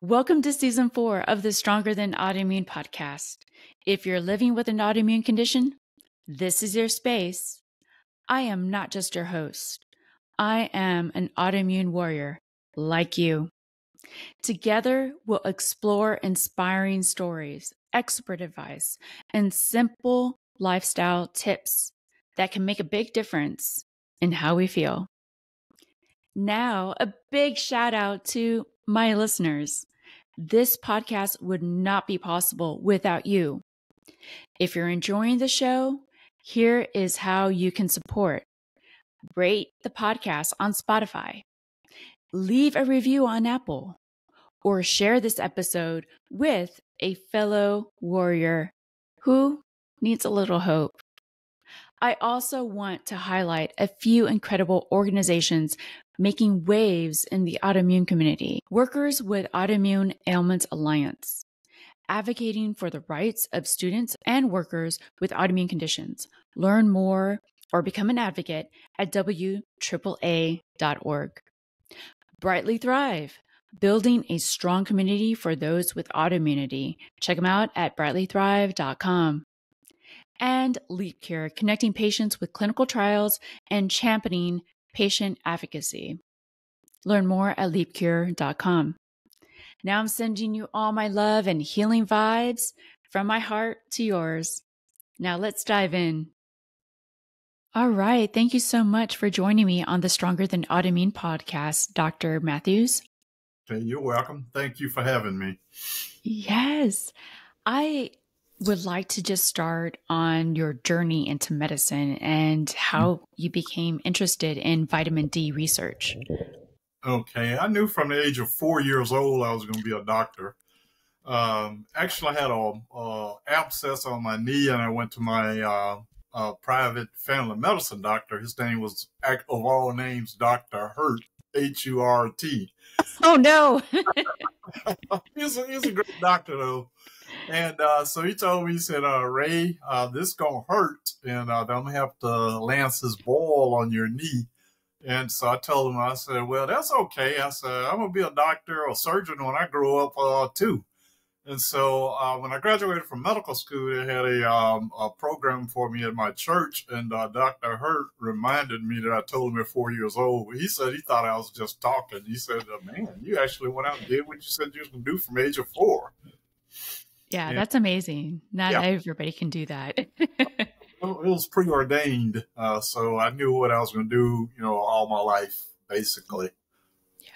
Welcome to Season 4 of the Stronger Than Autoimmune podcast. If you're living with an autoimmune condition, this is your space. I am not just your host. I am an autoimmune warrior like you. Together, we'll explore inspiring stories, expert advice, and simple lifestyle tips that can make a big difference in how we feel. Now, a big shout out to my listeners. This podcast would not be possible without you. If you're enjoying the show, here is how you can support. Rate the podcast on Spotify, leave a review on Apple, or share this episode with a fellow warrior who needs a little hope. I also want to highlight a few incredible organizations making waves in the autoimmune community. Workers with Autoimmune Ailments Alliance, advocating for the rights of students and workers with autoimmune conditions. Learn more or become an advocate at WAAA.org. Brightly Thrive, building a strong community for those with autoimmunity. Check them out at brightlythrive.com. And Leap Cure, connecting patients with clinical trials and championing patient advocacy. Learn more at leapcure.com. Now I'm sending you all my love and healing vibes from my heart to yours. Now let's dive in. All right. Thank you so much for joining me on the Stronger Than Autoimmune podcast, Dr. Matthews. Okay, you're welcome. Thank you for having me. Yes. I would like to just start on your journey into medicine and how you became interested in vitamin D research. Okay, I knew from the age of 4 years old I was going to be a doctor. Actually, I had a abscess on my knee, and I went to my private family medicine doctor. His name was, of all names, Dr. Hurt, H-U-R-T. Oh, no. He's a great doctor, though. And so he told me, he said, Ray, this going to hurt, and I'm going to have to lance this ball on your knee. And so I told him, I said, well, that's okay. I said, I'm going to be a doctor or surgeon when I grow up, too. And so when I graduated from medical school, they had a program for me at my church. And Dr. Hurt reminded me that I told him at 4 years old. He said he thought I was just talking. He said, man, you actually went out and did what you said you was going to do from the age of 4. Yeah, that's amazing. Not everybody can do that. It was preordained. So I knew what I was going to do, all my life, basically.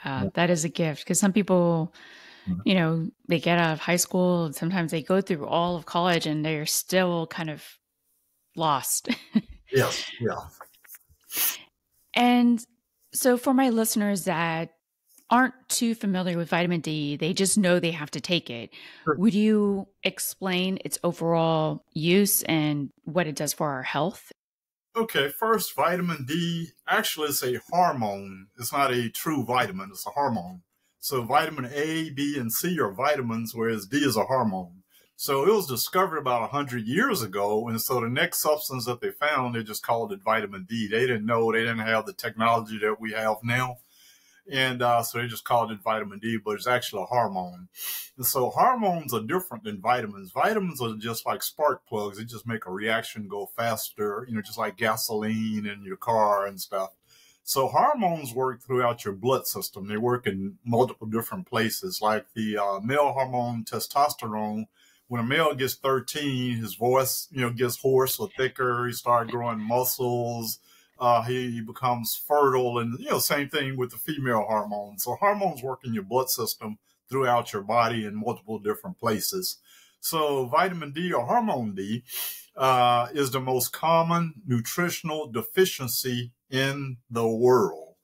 Yeah, that is a gift, because some people, they get out of high school and sometimes they go through all of college and they're still kind of lost. Yes, yeah. And so for my listeners that aren't too familiar with vitamin D, they just know they have to take it. Sure. Would you explain its overall use and what it does for our health? Okay, first, vitamin D actually is a hormone. It's not a true vitamin, it's a hormone. So vitamin A, B, and C are vitamins, whereas D is a hormone. So it was discovered about 100 years ago, and so the next substance that they found, they just called it vitamin D. They didn't know, they didn't have the technology that we have now. And so they just called it vitamin D, but it's actually a hormone. And so hormones are different than vitamins. Vitamins are just like spark plugs. They just make a reaction go faster, just like gasoline in your car and stuff. So hormones work throughout your blood system. They work in multiple different places, like the male hormone testosterone. When a male gets 13, his voice, gets hoarse or thicker. He starts growing muscles. He becomes fertile, and same thing with the female hormones. So hormones work in your blood system throughout your body in multiple different places. So vitamin D, or hormone D, is the most common nutritional deficiency in the world.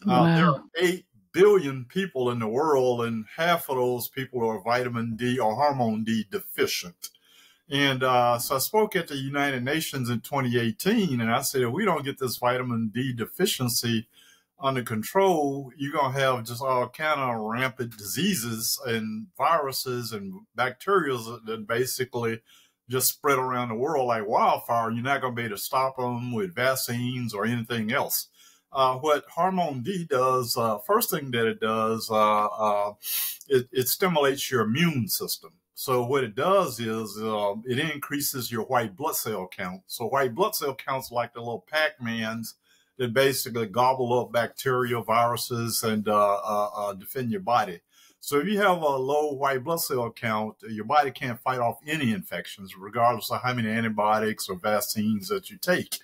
Wow. There are 8 billion people in the world, and half of those people are vitamin D or hormone D deficient. And so I spoke at the United Nations in 2018, and I said, if we don't get this vitamin D deficiency under control, you're going to have just all kind of rampant diseases and viruses and bacteria that basically just spread around the world like wildfire. You're not going to be able to stop them with vaccines or anything else. what hormone D does, first thing that it does, it stimulates your immune system. So what it does is it increases your white blood cell count. So white blood cell counts like the little Pac-Mans that basically gobble up bacteria, viruses, and defend your body. So if you have a low white blood cell count, your body can't fight off any infections, regardless of how many antibiotics or vaccines that you take.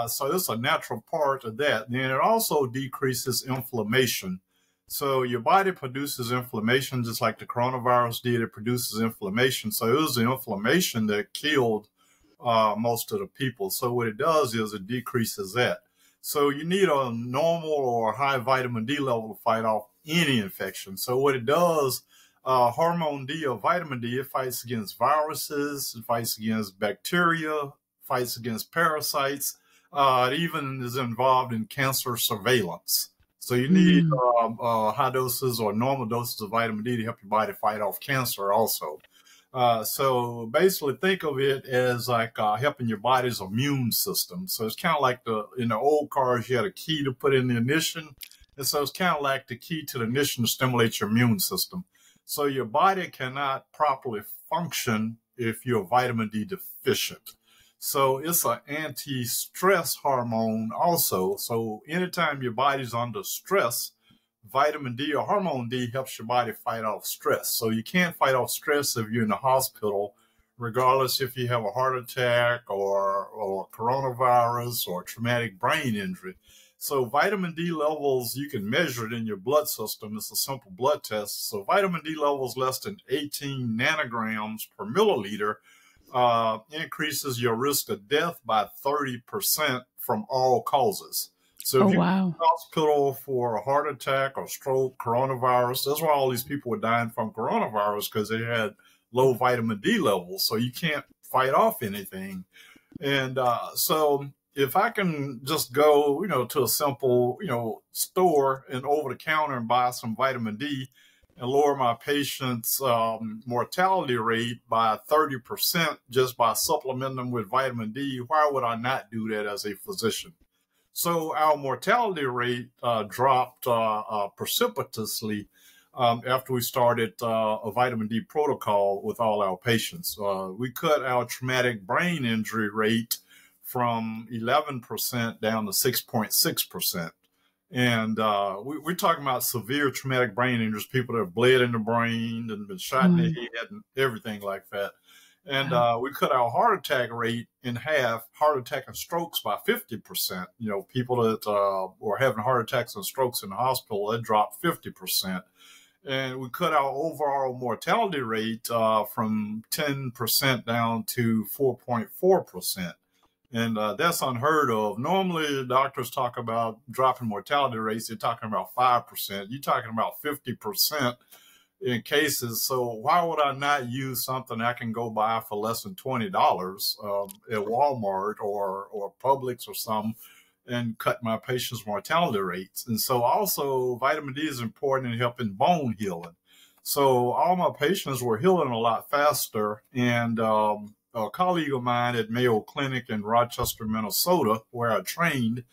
So it's a natural part of that. Then it also decreases inflammation. So your body produces inflammation just like the coronavirus did. It produces inflammation. So it was the inflammation that killed most of the people. So what it does is it decreases that. So you need a normal or high vitamin D level to fight off any infection. So what it does, hormone D or vitamin D, it fights against viruses, it fights against bacteria, fights against parasites. It even is involved in cancer surveillance. So you need high doses or normal doses of vitamin D to help your body fight off cancer also. So basically think of it as like helping your body's immune system. So it's kind of like in the old cars, you had a key to put in the ignition. And so it's kind of like the key to the ignition to stimulate your immune system. So your body cannot properly function if you're vitamin D deficient. So it's an anti-stress hormone also. So anytime your body's under stress, vitamin D or hormone D helps your body fight off stress. So you can't fight off stress if you're in the hospital, regardless if you have a heart attack or coronavirus or traumatic brain injury. So vitamin D levels, you can measure it in your blood system. It's a simple blood test. So vitamin D levels less than 18 nanograms per milliliter increases your risk of death by 30% from all causes. So if you're in the hospital for a heart attack or stroke, coronavirus, that's why all these people were dying from coronavirus, because they had low vitamin D levels. So you can't fight off anything. And so if I can just go, to a simple, store and over the counter and buy some vitamin D and lower my patient's mortality rate by 30% just by supplementing them with vitamin D, why would I not do that as a physician? So our mortality rate dropped precipitously after we started a vitamin D protocol with all our patients. We cut our traumatic brain injury rate from 11% down to 6.6%. And we're talking about severe traumatic brain injuries, people that have bled in the brain and been shot in the head and everything like that. And we cut our heart attack rate in half, heart attack and strokes by 50%. People that were having heart attacks and strokes in the hospital, that dropped 50%. And we cut our overall mortality rate from 10% down to 4.4%. And that's unheard of. Normally, doctors talk about dropping mortality rates. They're talking about 5%. You're talking about 50% in cases. So why would I not use something I can go buy for less than $20 at Walmart or Publix or something and cut my patients' mortality rates? And so also vitamin D is important in helping bone healing. So all my patients were healing a lot faster. And a colleague of mine at Mayo Clinic in Rochester, Minnesota, where I trained,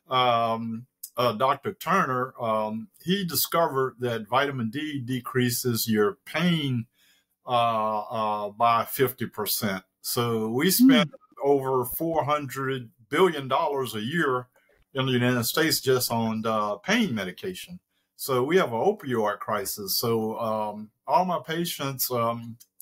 Dr. Turner, he discovered that vitamin D decreases your pain by 50%. So we spend over $400 billion a year in the United States just on pain medication. So we have an opioid crisis. So all my patients,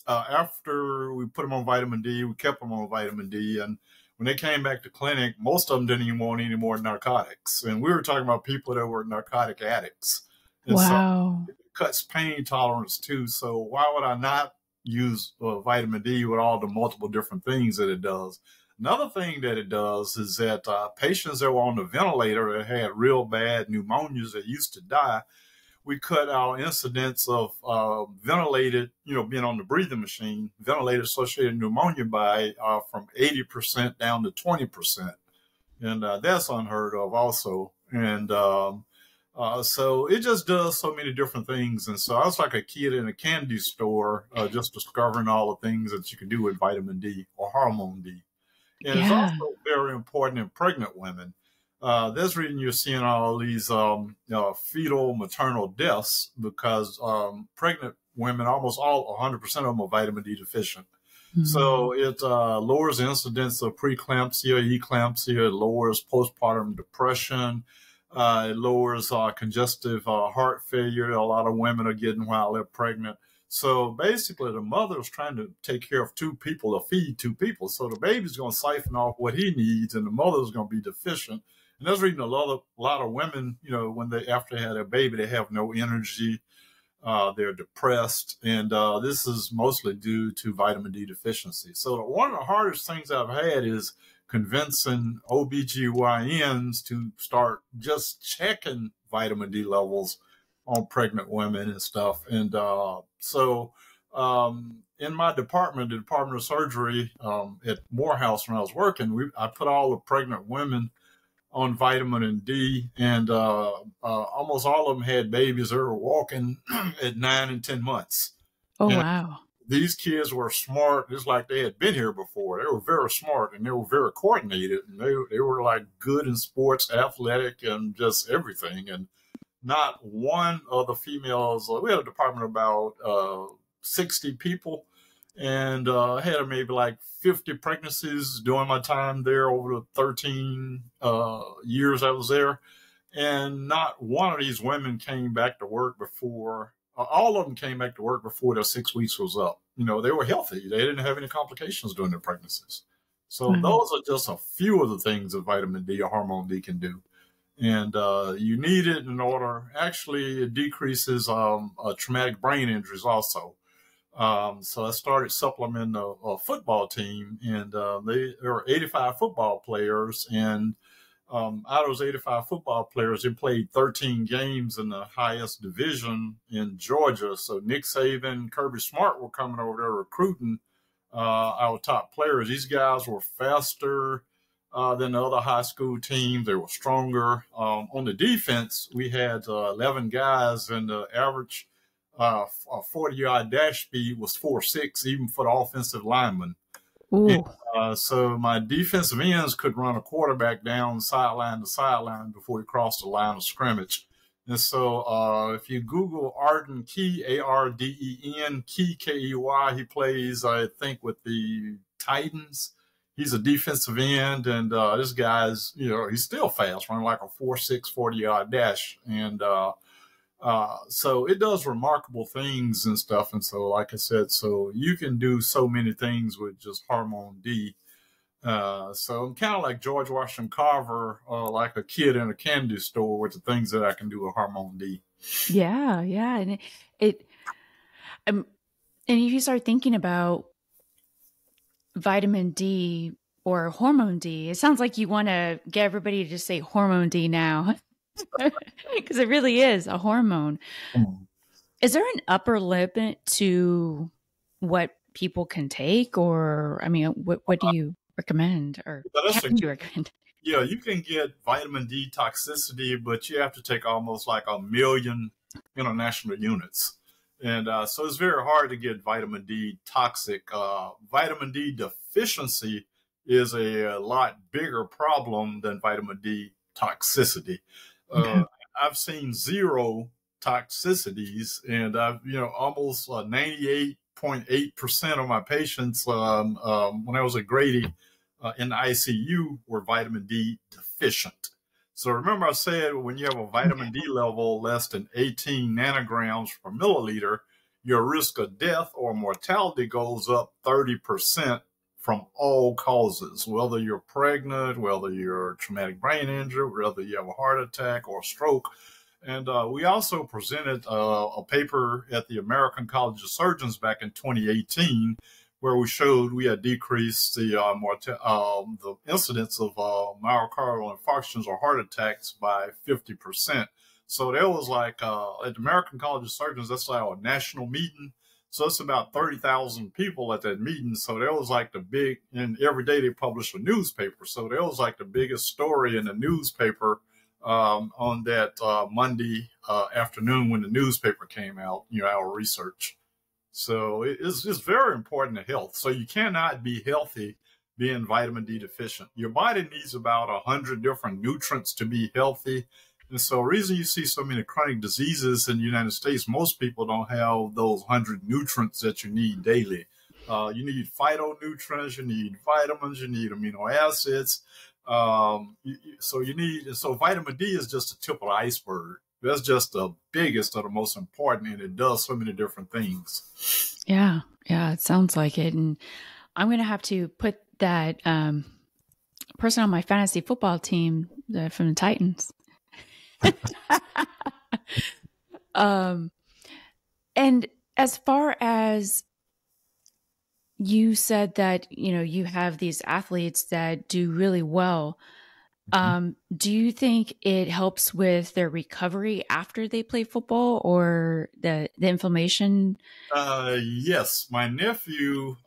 after we put them on vitamin D, we kept them on vitamin D. And when they came back to clinic, most of them didn't even want any more narcotics. And we were talking about people that were narcotic addicts. And so it cuts pain tolerance too. So why would I not use vitamin D with all the multiple different things that it does? Another thing that it does is that patients that were on the ventilator that had real bad pneumonias that used to die, we cut our incidence of ventilated, being on the breathing machine, ventilator-associated pneumonia by from 80% down to 20%. And that's unheard of also. And so it just does so many different things. And so I was like a kid in a candy store just discovering all the things that you can do with vitamin D or hormone D. And it's also very important in pregnant women. That's the reason you're seeing all these fetal maternal deaths, because pregnant women, almost all 100% of them are vitamin D deficient. So it lowers the incidence of preeclampsia, eclampsia, it lowers postpartum depression, it lowers congestive heart failure a lot of women are getting while they're pregnant. So basically, the mother is trying to take care of two people or feed two people. So the baby's going to siphon off what he needs, and the mother's going to be deficient. And that's reading a lot of women, when after they have their baby, they have no energy. They're depressed, and this is mostly due to vitamin D deficiency. So one of the hardest things I've had is convincing OBGYNs to start just checking vitamin D levels on pregnant women and stuff. And so in my department, the Department of Surgery at Morehouse, when I was working, I put all the pregnant women on vitamin D, and almost all of them had babies that were walking at 9 and 10 months. Oh, and wow. These kids were smart, just like they had been here before. They were very smart, and they were very coordinated, and they were like good in sports, athletic, and just everything. And not one of the females, we had a department of about 60 people, and I had maybe like 50 pregnancies during my time there over the 13 years I was there. And not one of these women came back to work before, all of them came back to work before their 6 weeks was up. They were healthy. They didn't have any complications during their pregnancies. So those are just a few of the things that vitamin D or hormone D can do. And you need it in order, actually, it decreases traumatic brain injuries also. So I started supplementing a football team, and there were 85 football players, and out of those 85 football players, they played 13 games in the highest division in Georgia. So Nick Saban, Kirby Smart were coming over there recruiting our top players. These guys were faster than the other high school teams. They were stronger. On the defense, we had 11 guys, and the average a 40-yard dash speed was 4.6, even for the offensive lineman. And, so my defensive ends could run a quarterback down sideline to sideline before he crossed the line of scrimmage. And so if you Google Arden Key, Arden Key, Key, he plays, I think, with the Titans. He's a defensive end, and this guy's, he's still fast, running like a 4.6 40-yard dash. And so it does remarkable things and stuff. And so, like I said, so you can do so many things with just hormone D. So I'm kind of like George Washington Carver, like a kid in a candy store with the things that I can do with hormone D. Yeah. And and if you start thinking about vitamin D or hormone D, it sounds like you want to get everybody to just say hormone D now. Because it really is a hormone. Is there an upper limit to what people can take, or what do you recommend, or can you recommend? Yeah, you can get vitamin D toxicity, but you have to take almost like 1 million international units. And so it's very hard to get vitamin D toxic. Vitamin D deficiency is a lot bigger problem than vitamin D toxicity. I've seen 0 toxicities, and I've, almost 98.8% of my patients when I was at Grady in the ICU were vitamin D deficient. So remember I said when you have a vitamin D level less than 18 nanograms per milliliter, your risk of death or mortality goes up 30% from all causes, whether you're pregnant, whether you're traumatic brain injury, whether you have a heart attack or stroke. And we also presented a paper at the American College of Surgeons back in 2018, where we showed we had decreased the incidence of myocardial infarctions or heart attacks by 50%. So there was like, at the American College of Surgeons, that's like a national meeting. So it's about 30,000 people at that meeting. So that was like the big, and every day they publish a newspaper. So that was like the biggest story in the newspaper on that Monday afternoon when the newspaper came out, our research. So it's very important to health. So you cannot be healthy being vitamin D deficient. Your body needs about 100 different nutrients to be healthy. And so the reason you see so many chronic diseases in the United States, most people don't have those 100 nutrients that you need daily. You need phytonutrients, you need vitamins, you need amino acids. So vitamin D is just the tip of the iceberg. That's just the biggest or the most important, and it does so many different things. Yeah, it sounds like it. And I'm going to have to put that person on my fantasy football team from the Titans. And as far as you said that, you have these athletes that do really well. Do you think it helps with their recovery after they play football or the inflammation? Yes, my nephew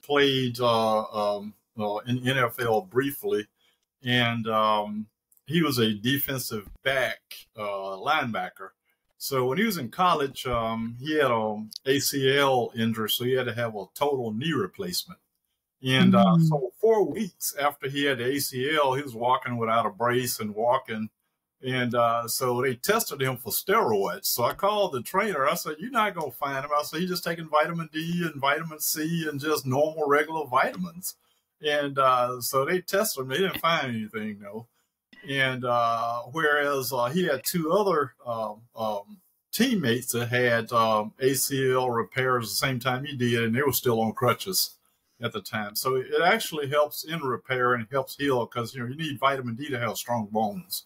played in NFL briefly, and he was a defensive back linebacker. So when he was in college, he had an ACL injury, so he had to have a total knee replacement. And so 4 weeks after he had the ACL, he was walking without a brace and walking. And so they tested him for steroids. So I called the trainer. I said, "You're not going to find him." I said, "He's just taking vitamin D and vitamin C and just normal, regular vitamins." And so they tested him. They didn't find anything, though. And whereas he had two other teammates that had ACL repairs at the same time he did, and they were still on crutches at the time. So it actually helps in repair and helps heal because you need vitamin D to have strong bones.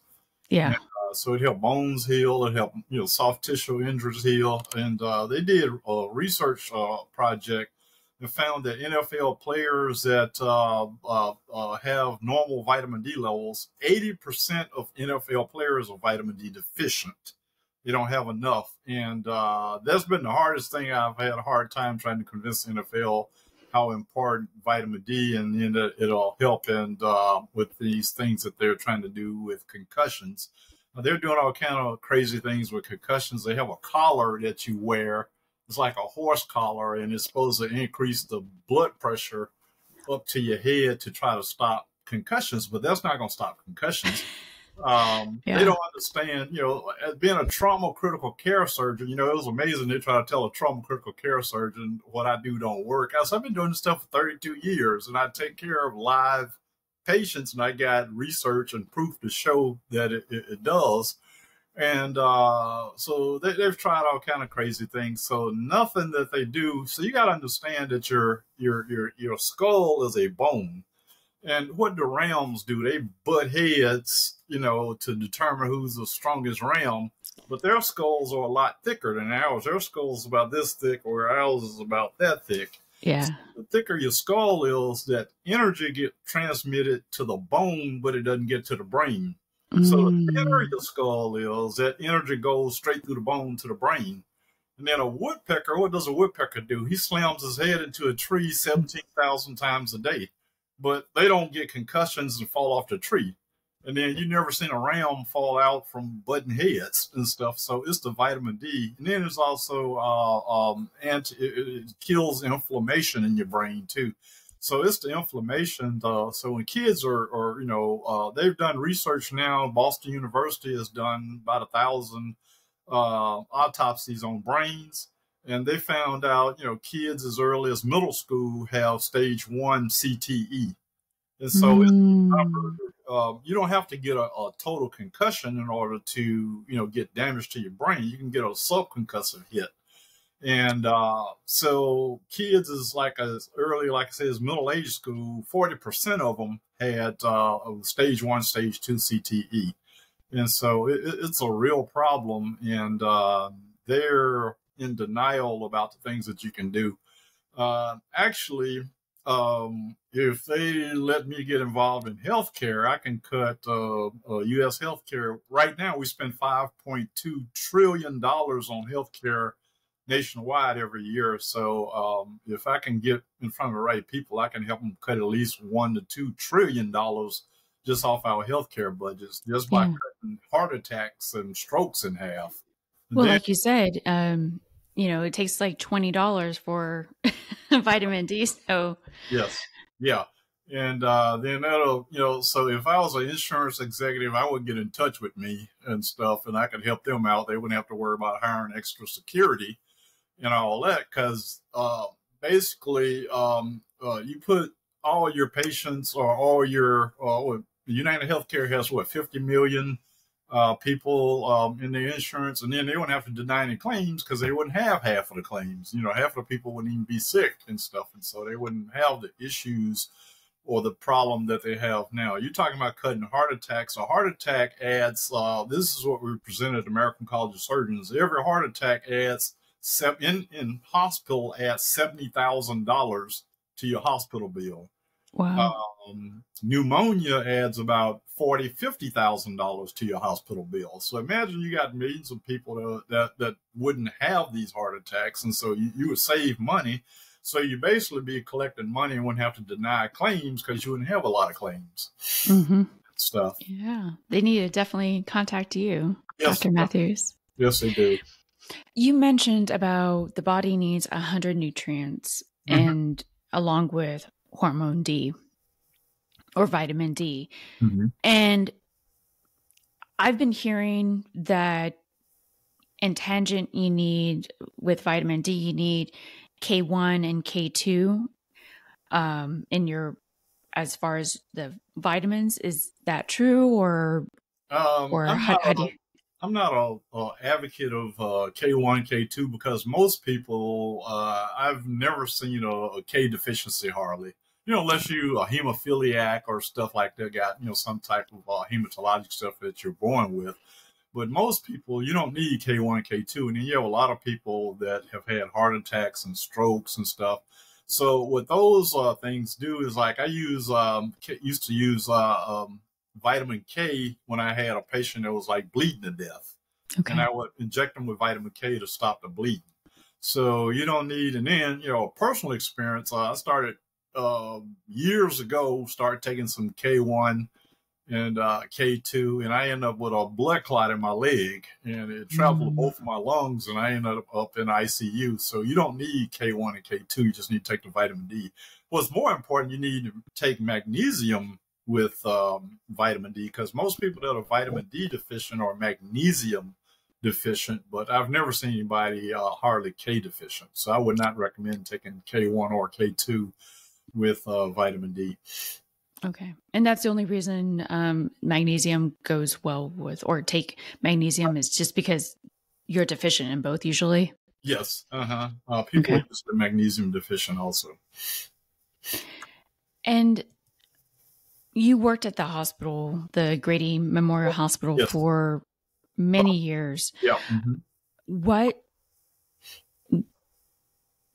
Yeah. And, so it helped bones heal. It helped soft tissue injuries heal. And they did a research project and found that NFL players that have normal vitamin D levels, 80% of NFL players are vitamin D deficient. They don't have enough. And that's been the hardest thing. I've had a hard time trying to convince the NFL how important vitamin D and it'll help and with these things that they're trying to do with concussions. They're doing all kind of crazy things with concussions. They have a collar that you wear. It's like a horse collar, and it's supposed to increase the blood pressure up to your head to try to stop concussions, but that's not going to stop concussions. They don't understand, as being a trauma critical care surgeon, it was amazing. They try to tell a trauma critical care surgeon what I do don't work. I've been doing this stuff for 32 years and I take care of live patients, and I got research and proof to show that it does. And so they've tried all kind of crazy things. So nothing that they do. So you got to understand that your skull is a bone. And what the rams do, they butt heads, to determine who's the strongest ram. But their skulls are a lot thicker than ours. Their skull's about this thick, where ours is about that thick. Yeah. So the thicker your skull is, that energy gets transmitted to the bone, but it doesn't get to the brain. So the thinner your skull is, that energy goes straight through the bone to the brain. And then a woodpecker, what does a woodpecker do? He slams his head into a tree 17,000 times a day. But they don't get concussions and fall off the tree. And then you never seen a ram fall out from button heads and stuff. So it's the vitamin D. And then there's also it kills inflammation in your brain too. So it's the inflammation. So when kids are they've done research now. Boston University has done about 1,000 autopsies on brains. And they found out, kids as early as middle school have stage 1 CTE. And so you don't have to get a total concussion in order to, get damage to your brain. You can get a subconcussive hit. And so kids is like as early, like I said, as middle age school, 40% of them had stage 1, stage 2 CTE. And so it's a real problem. And they're in denial about the things that you can do. Actually, if they let me get involved in healthcare, I can cut U.S. healthcare. Right now, we spend $5.2 trillion on healthcare nationwide every year. So if I can get in front of the right people, I can help them cut at least $1 to $2 trillion just off our healthcare budgets, just by cutting heart attacks and strokes in half. Well, like you said, it takes like $20 for vitamin D. So yes, yeah. And then that'll, so if I was an insurance executive, I would get in touch with me and stuff, and I could help them out. They wouldn't have to worry about hiring extra security and all that, because basically you put all your patients or all your United Healthcare has 50 million people in their insurance, and then they wouldn't have to deny any claims because they wouldn't have half of the claims. Half of the people wouldn't even be sick and stuff, and so they wouldn't have the issues or the problem that they have now. You're talking about cutting heart attacks. A heart attack adds, this is what we presented at the American College of Surgeons. Every heart attack adds, in hospital, adds $70,000 to your hospital bill. Wow. Pneumonia adds about $50,000 to your hospital bill. So imagine you got millions of people that wouldn't have these heart attacks, and so you would save money. So you basically be collecting money and wouldn't have to deny claims because you wouldn't have a lot of claims. Stuff. Yeah, they need to definitely contact you, yes, Dr. Matthews. Yes, they do. You mentioned about the body needs 100 nutrients, and along with hormone D or vitamin D. And I've been hearing that in tangent, you need, with vitamin D, you need K1 and K2 in your, as far as the vitamins. Is that true, or how do you? I'm not a advocate of K1, K2, because most people, I've never seen a K deficiency hardly. Unless you a hemophiliac or stuff like that, got some type of hematologic stuff that you're born with. But most people, you don't need K1, K2, and then you have a lot of people that have had heart attacks and strokes and stuff. So what those things do is, like, I used to use vitamin K when I had a patient that was like bleeding to death. Okay. And I would inject them with vitamin K to stop the bleeding. So you don't need, and then, personal experience, I started years ago, started taking some K1 and K2, and I ended up with a blood clot in my leg, and it traveled to both of my lungs, and I ended up in ICU. So you don't need K1 and K2, you just need to take the vitamin D. What's more important, you need to take magnesium with vitamin D, because most people that are vitamin D deficient are magnesium deficient, but I've never seen anybody hardly K deficient. So I would not recommend taking K1 or K2 with vitamin D. Okay. And that's the only reason magnesium goes well with, or take magnesium, is just because you're deficient in both usually? Yes. People are just magnesium deficient also. And you worked at the hospital, the Grady Memorial Hospital, for many years. Yeah. What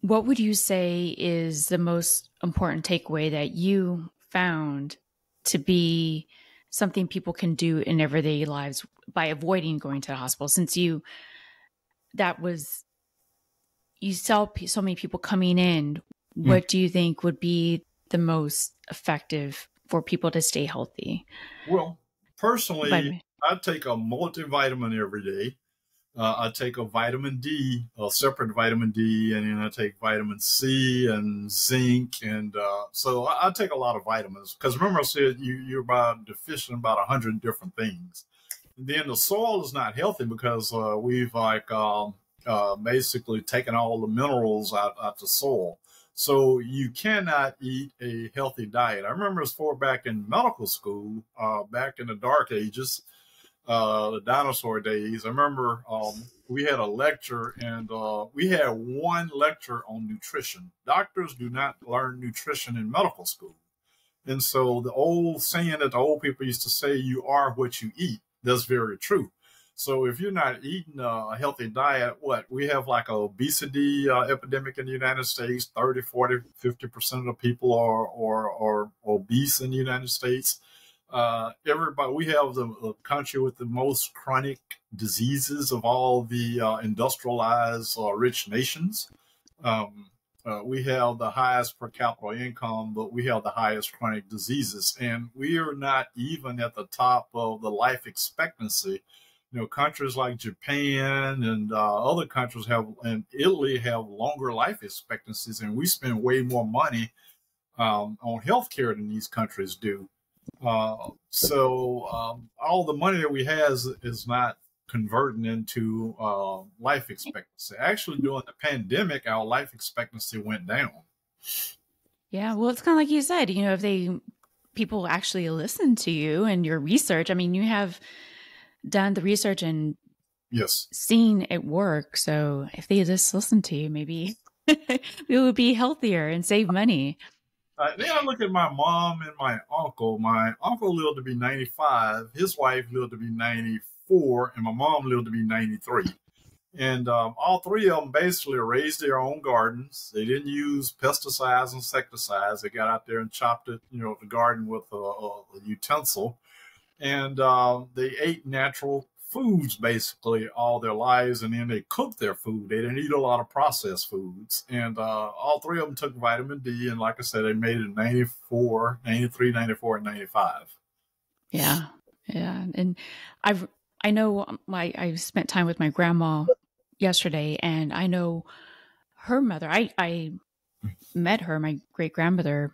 would you say is the most important takeaway that you found to be something people can do in everyday lives by avoiding going to the hospital? Since you saw so many people coming in, what do you think would be the most effective for people to stay healthy? Well, personally, I take a multivitamin every day. I take a vitamin D, a separate vitamin D, and then I take vitamin C and zinc. And so I take a lot of vitamins, because remember I said you're about deficient about 100 different things. And then the soil is not healthy because we've basically taken all the minerals out the soil. So you cannot eat a healthy diet. I remember as far back in medical school, back in the dark ages, the dinosaur days, I remember we had a lecture, and we had one lecture on nutrition. Doctors do not learn nutrition in medical school. And so the old saying that the old people used to say, you are what you eat, that's very true. So if you're not eating a healthy diet, we have like an obesity epidemic in the United States. 30, 40, 50% of the people are obese in the United States. We have the country with the most chronic diseases of all the industrialized rich nations. We have the highest per capita income, but we have the highest chronic diseases, and we are not even at the top of the life expectancy. Countries like Japan and other countries and Italy have longer life expectancies, and we spend way more money on healthcare than these countries do. So all the money that we have is not converting into life expectancy. Actually, during the pandemic, our life expectancy went down. Yeah, well, it's kind of like you said, if people actually listen to you and your research, I mean, you have done the research and Yes, seen it work. So if they just listen to you, maybe we would be healthier and save money. then I look at my mom and my uncle. My uncle lived to be 95. His wife lived to be 94, and my mom lived to be 93. And all three of them basically raised their own gardens. They didn't use pesticides, insecticides. They got out there and chopped it, the garden with a utensil. And they ate natural foods basically all their lives. And then they cooked their food. They didn't eat a lot of processed foods. And all three of them took vitamin D. And like I said, they made it in 94, 93, 94, and 95. Yeah. Yeah. And I know I spent time with my grandma yesterday, and I know her mother. I met her, my great grandmother.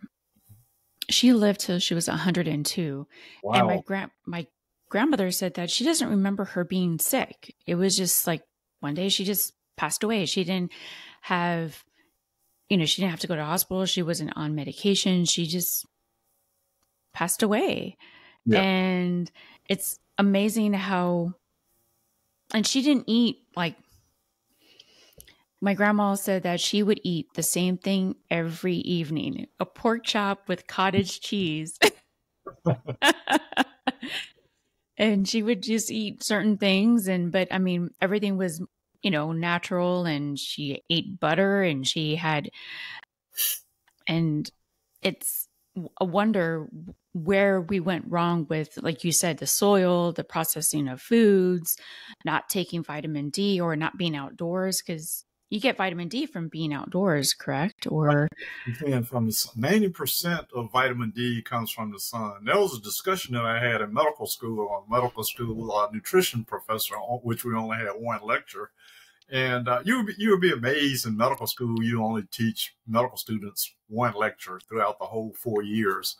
She lived till she was 102, and Wow. my grandmother said that she doesn't remember her being sick. It was just like one day she just passed away. She didn't have, she didn't have to go to the hospital. She wasn't on medication. She just passed away, Yeah. and it's amazing how. And she didn't eat like. My grandma said that she would eat the same thing every evening, a pork chop with cottage cheese. And she would just eat certain things. But I mean, everything was, natural, and she ate butter, and and it's a wonder where we went wrong with, like you said, the soil, the processing of foods, not taking vitamin D, or not being outdoors, because you get vitamin D from being outdoors, correct? Or And from the sun. 90% of vitamin D comes from the sun. There was a discussion that I had in medical school, nutrition professor, which we only had one lecture. And you would be amazed in medical school, you only teach medical students one lecture throughout the whole 4 years.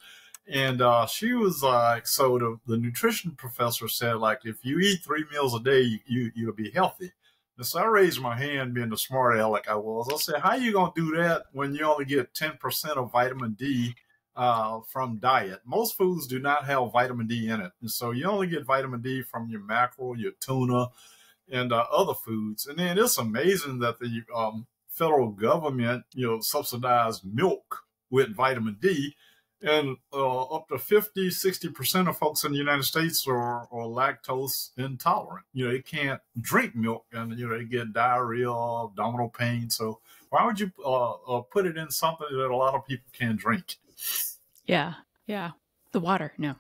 And she was like, so the nutrition professor said, like, if you eat 3 meals a day, you'll be healthy. And so I raised my hand, being the smart aleck I was. I said, how are you going to do that when you only get 10% of vitamin D from diet? Most foods do not have vitamin D in it. And so you only get vitamin D from your mackerel, your tuna, and other foods. And then it's amazing that the federal government, subsidized milk with vitamin D. And up to 50, 60% of folks in the United States are lactose intolerant. They can't drink milk, and, they get diarrhea, abdominal pain. So why would you put it in something that a lot of people can't drink? yeah, the water, no.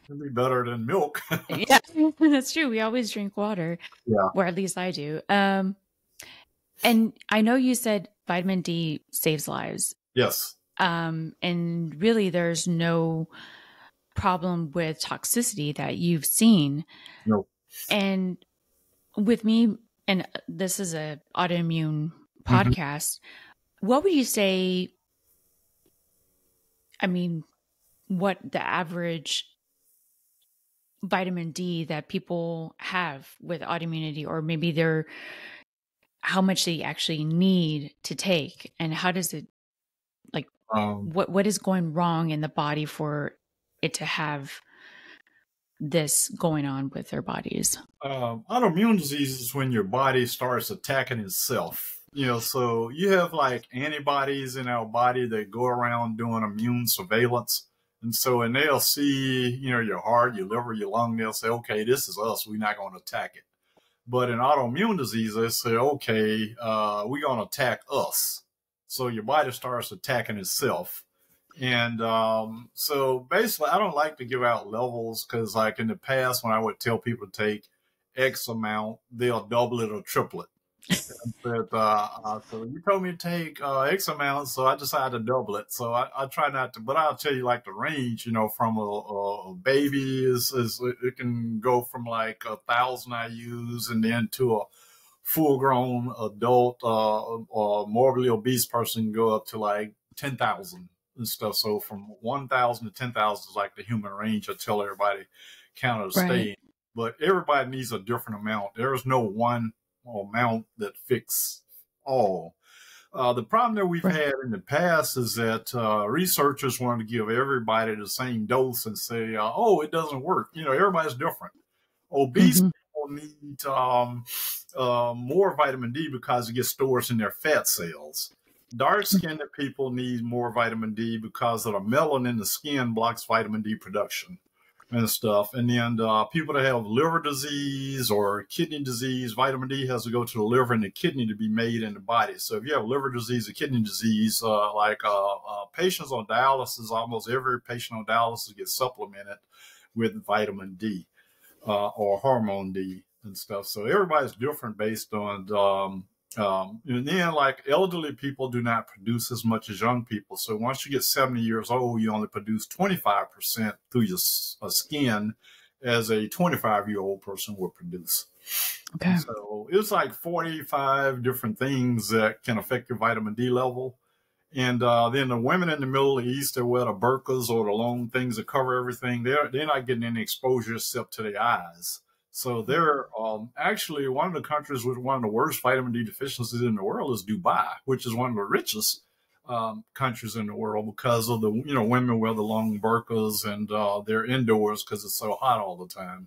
It'd be better than milk. Yeah, that's true. We always drink water, Yeah. or at least I do. And I know you said vitamin D saves lives. Yes. And really, there's no problem with toxicity that you've seen. No. And with me, and this is a autoimmune podcast, what would you say? I mean, what the average vitamin D that people have with autoimmunity, or maybe how much they actually need to take, and how does it, like, what is going wrong in the body for it to have this going on with their bodies? Autoimmune disease is when your body starts attacking itself. So you have like antibodies in our body that go around doing immune surveillance. And they'll see, your heart, your liver, your lung. They'll say, okay, this is us. We're not going to attack it. But in autoimmune disease, they say, okay, we're going to attack us. So your body starts attacking itself. And so basically, I don't like to give out levels, because like in the past, when I would tell people to take X amount, they'll double it or triple it. But, so you told me to take X amount, so I decided to double it. So I try not to, but I'll tell you like the range, from a baby it can go from like 1,000 IUs, and then to a full grown adult or morbidly obese person can go up to like 10,000 and stuff. So from 1,000 to 10,000 is like the human range until everybody counted a stage. But everybody needs a different amount. There is no one amount that fits all. The problem that we've had in the past is that researchers want to give everybody the same dose and say, oh, it doesn't work. Everybody's different. Obese people need more vitamin D because it gets stored in their fat cells. Dark-skinned people need more vitamin D because of the melanin in the skin blocks vitamin D production and stuff. And then people that have liver disease or kidney disease, vitamin D has to go to the liver and the kidney to be made in the body. So if you have liver disease or kidney disease, patients on dialysis, almost every patient on dialysis gets supplemented with vitamin D or hormone D and stuff. So everybody's different based on and then like elderly people do not produce as much as young people. So once you get 70 years old, you only produce 25% through your skin as a 25-year-old person would produce. Okay. So it's like 45 different things that can affect your vitamin D level. And then the women in the Middle East that wear the burqas or the long things that cover everything, they're not getting any exposure except to their eyes. So they're actually one of the countries with one of the worst vitamin D deficiencies in the world is Dubai, which is one of the richest countries in the world because of the, women wear the long burqas and they're indoors because it's so hot all the time.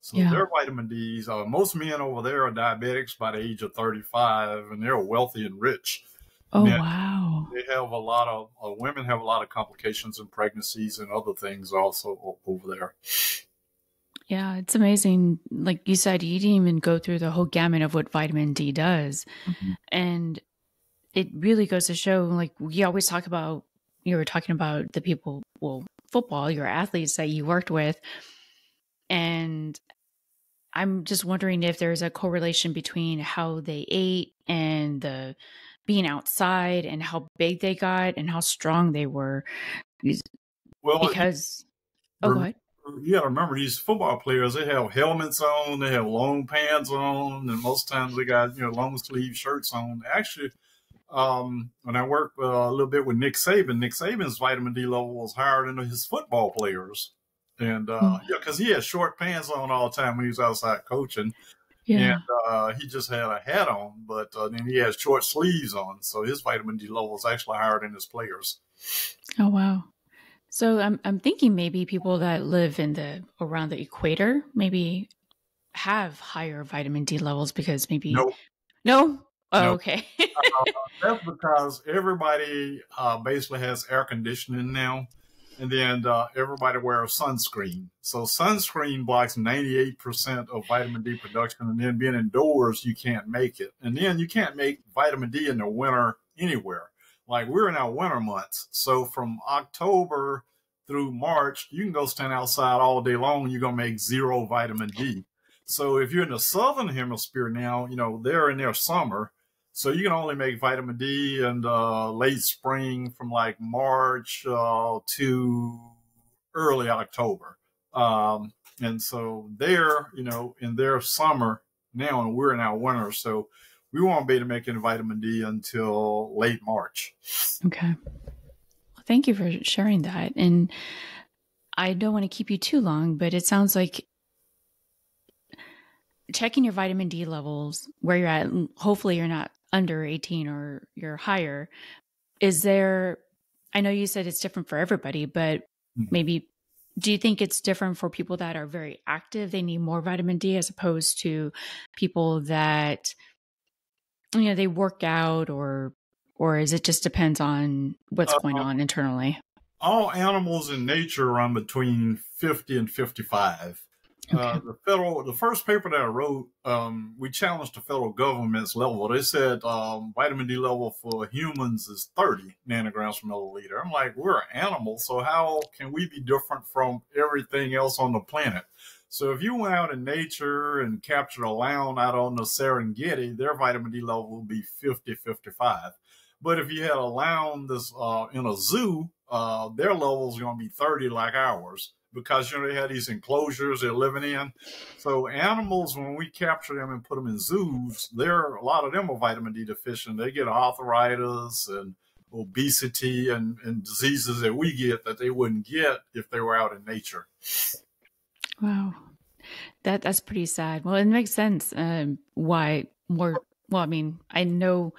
So their vitamin Ds, most men over there are diabetics by the age of 35 and they're wealthy and rich. Oh, wow. They have a lot of, women have a lot of complications in pregnancies and other things also over there. Yeah, it's amazing. Like you said, you didn't even go through the whole gamut of what vitamin D does. And it really goes to show, like we always talk about, you were talking about the people, football, your athletes that you worked with. And I'm just wondering if there's a correlation between how they ate and the being outside and how big they got and how strong they were. Well, because, go ahead. You got to remember these football players, they have helmets on, they have long pants on, and most times they got, long sleeve shirts on. Actually, when I worked a little bit with Nick Saban's vitamin D level was higher than his football players. And, because he had short pants on all the time when he was outside coaching. Yeah. And he just had a hat on, but then he has short sleeves on. So his vitamin D level is actually higher than his players. Oh, wow. So I'm thinking maybe people that live around the equator maybe have higher vitamin D levels because maybe no. Oh, nope. Okay. That's because everybody basically has air conditioning now, and then everybody wears sunscreen. So sunscreen blocks 98% of vitamin D production, and then being indoors, you can't make it, and then you can't make vitamin D in the winter anywhere. Like we're in our winter months. So from October through March, you can go stand outside all day long and you're going to make zero vitamin D. So if you're in the southern hemisphere now, they're in their summer. So you can only make vitamin D in late spring from like March to early October. And so they're, in their summer now and we're in our winter. So we won't be able to make any vitamin D until late March. Okay. Well, thank you for sharing that. And I don't want to keep you too long, but it sounds like checking your vitamin D levels where you're at, hopefully you're not under 18 or you're higher. I know you said it's different for everybody, but maybe do you think it's different for people that are very active? They need more vitamin D as opposed to people that they work out or is it just depends on what's going on internally? All animals in nature run between 50 and 55. Okay. The first paper that I wrote, we challenged the federal government's level. They said vitamin D level for humans is 30 nanograms per milliliter. I'm like, we're animals, so how can we be different from everything else on the planet? So if you went out in nature and captured a lion out on the Serengeti, their vitamin D level would be 50, 55. But if you had a lion that's in a zoo, their level is going to be 30 like ours because, they have these enclosures they're living in. So animals, when we capture them and put them in zoos, a lot of them are vitamin D deficient. They get arthritis and obesity and diseases that we get that they wouldn't get if they were out in nature. Wow. That's pretty sad. Well, it makes sense why more. Well, I mean, I know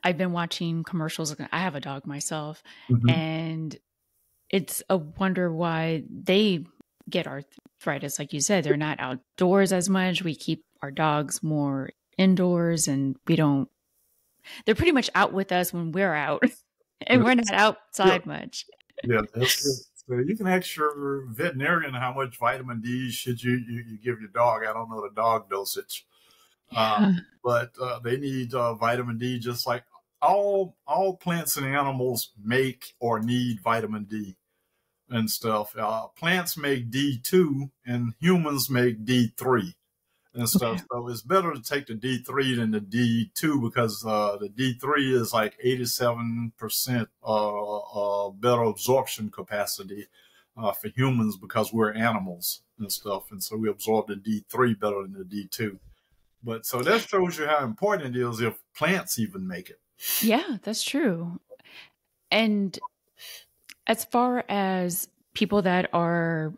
I've been watching commercials. I have a dog myself, and it's a wonder why they get arthritis. Like you said, they're not outdoors as much. We keep our dogs more indoors, and they're pretty much out with us when we're out, and we're not outside much. Yeah, that's good. So you can ask your veterinarian how much vitamin D should you give your dog. I don't know the dog dosage, but they need vitamin D just like all plants and animals make or need vitamin D and stuff. Plants make D2 and humans make D3 and stuff. Okay. So it's better to take the D3 than the D2 because the D3 is like 87% better absorption capacity for humans because we're animals and stuff. And so we absorb the D3 better than the D2. But so that shows you how important it is if plants even make it. Yeah, that's true. And as far as people that are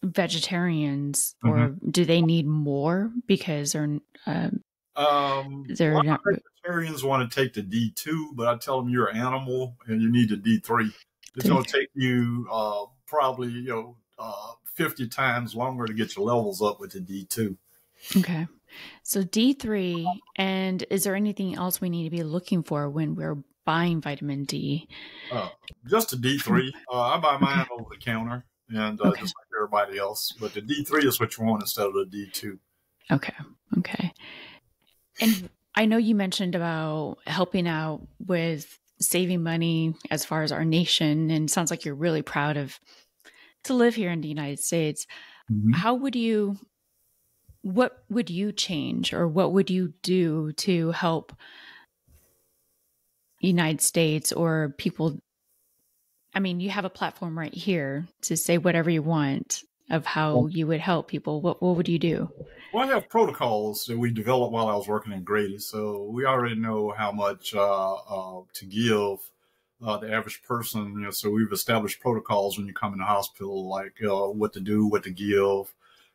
vegetarians, or do they need more because they're not? Vegetarians want to take the D2, but I tell them you're an animal and you need the D3. It's going to take you probably 50 times longer to get your levels up with the D2. Okay. So D3, and is there anything else we need to be looking for when we're buying vitamin D? Just the D3. I buy mine over the counter and just like everybody else. But the D3 is what you want instead of the D2. Okay. And I know you mentioned about helping out with saving money as far as our nation, and it sounds like you're really proud to live here in the United States. What would you change, or what would you do to help United States or people? I mean, you have a platform right here to say whatever you want of how you would help people. What would you do? Well, I have protocols that we developed while I was working in Grady. So we already know how much to give the average person. So we've established protocols when you come in the hospital, like what to do, what to give,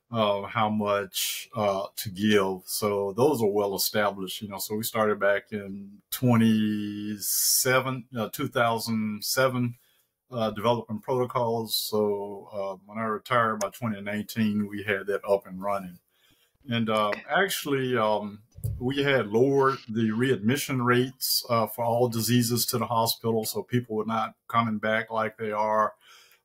how much to give. So those are well established. So we started back in 2007. Developing protocols. So when I retired by 2019, we had that up and running. And actually, we had lowered the readmission rates for all diseases to the hospital. So people were not coming back like they are.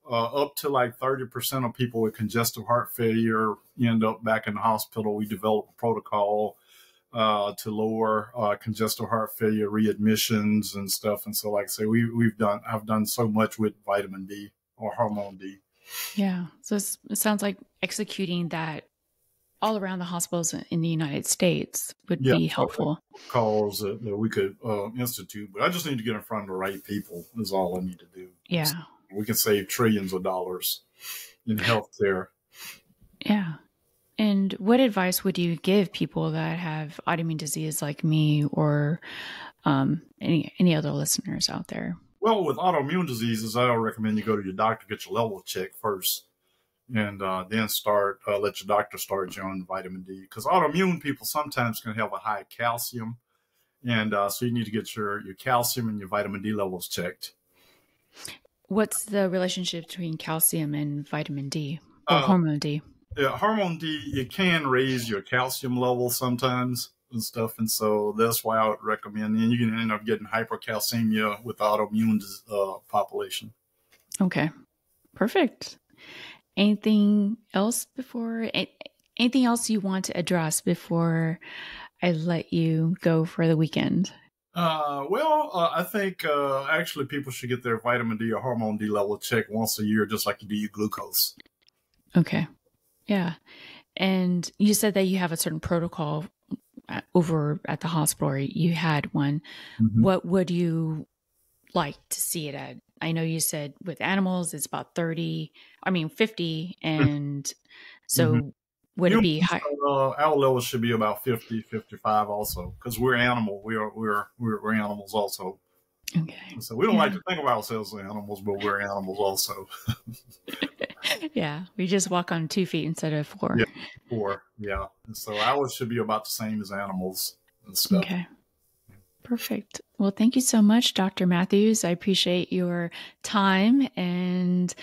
Up to like 30% of people with congestive heart failure end up back in the hospital. We developed a protocol to lower congestive heart failure readmissions and stuff. And so, like I say, I've done so much with vitamin D or hormone D. Yeah. So it sounds like executing that all around the hospitals in the United States would be helpful. Calls that we could institute, but I just need to get in front of the right people is all I need to do. Yeah. So we can save trillions of dollars in healthcare. Yeah. And what advice would you give people that have autoimmune disease like me, or any other listeners out there? Well, with autoimmune diseases, I would recommend you go to your doctor, get your level checked first, and then let your doctor start you on vitamin D. Because autoimmune people sometimes can have a high calcium, and so you need to get your calcium and your vitamin D levels checked. What's the relationship between calcium and vitamin D or hormone D? Yeah, hormone D, it can raise your calcium level sometimes and stuff. And so that's why I would recommend, and you can end up getting hypercalcemia with the autoimmune population. Okay, perfect. Anything else you want to address before I let you go for the weekend? I think actually people should get their vitamin D or hormone D level checked once a year, just like you do your glucose. Okay. Yeah. And you said that you have a certain protocol over at the hospital, or you had one. What would you like to see it at? I know you said with animals, it's about 50. And so would it be high? Our levels should be about 50, 55 also, because we're animal. We're animals also. Okay. So we don't like to think of ourselves as animals, but we're animals also. Yeah, we just walk on 2 feet instead of 4. Yeah, 4. Yeah. And so ours should be about the same as animals and stuff. Okay. Perfect. Well, thank you so much, Dr. Matthews. I appreciate your time, and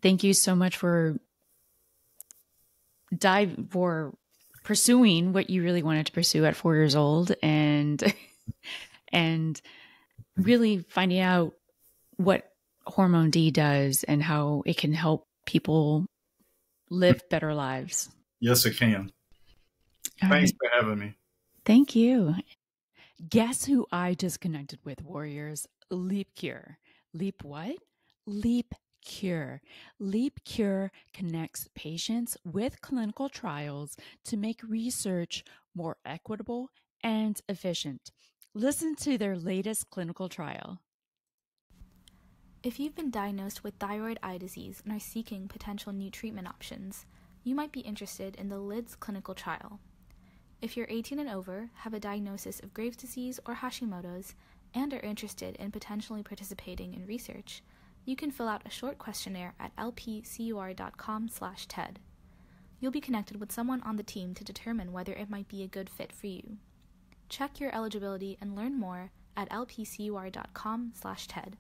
thank you so much for pursuing what you really wanted to pursue at 4 years old, and really finding out what hormone D does and how it can help people live better lives. Yes, it can. All Thanks right. for having me. Thank you. Guess who I just connected with, warriors? Leap Cure. Leap what? Leap Cure. Leap Cure connects patients with clinical trials to make research more equitable and efficient. Listen to their latest clinical trial. If you've been diagnosed with thyroid eye disease and are seeking potential new treatment options, you might be interested in the LIDS clinical trial. If you're 18 and over, have a diagnosis of Graves' disease or Hashimoto's, and are interested in potentially participating in research, you can fill out a short questionnaire at lpcur.com/TED. You'll be connected with someone on the team to determine whether it might be a good fit for you. Check your eligibility and learn more at lpcur.com/TED.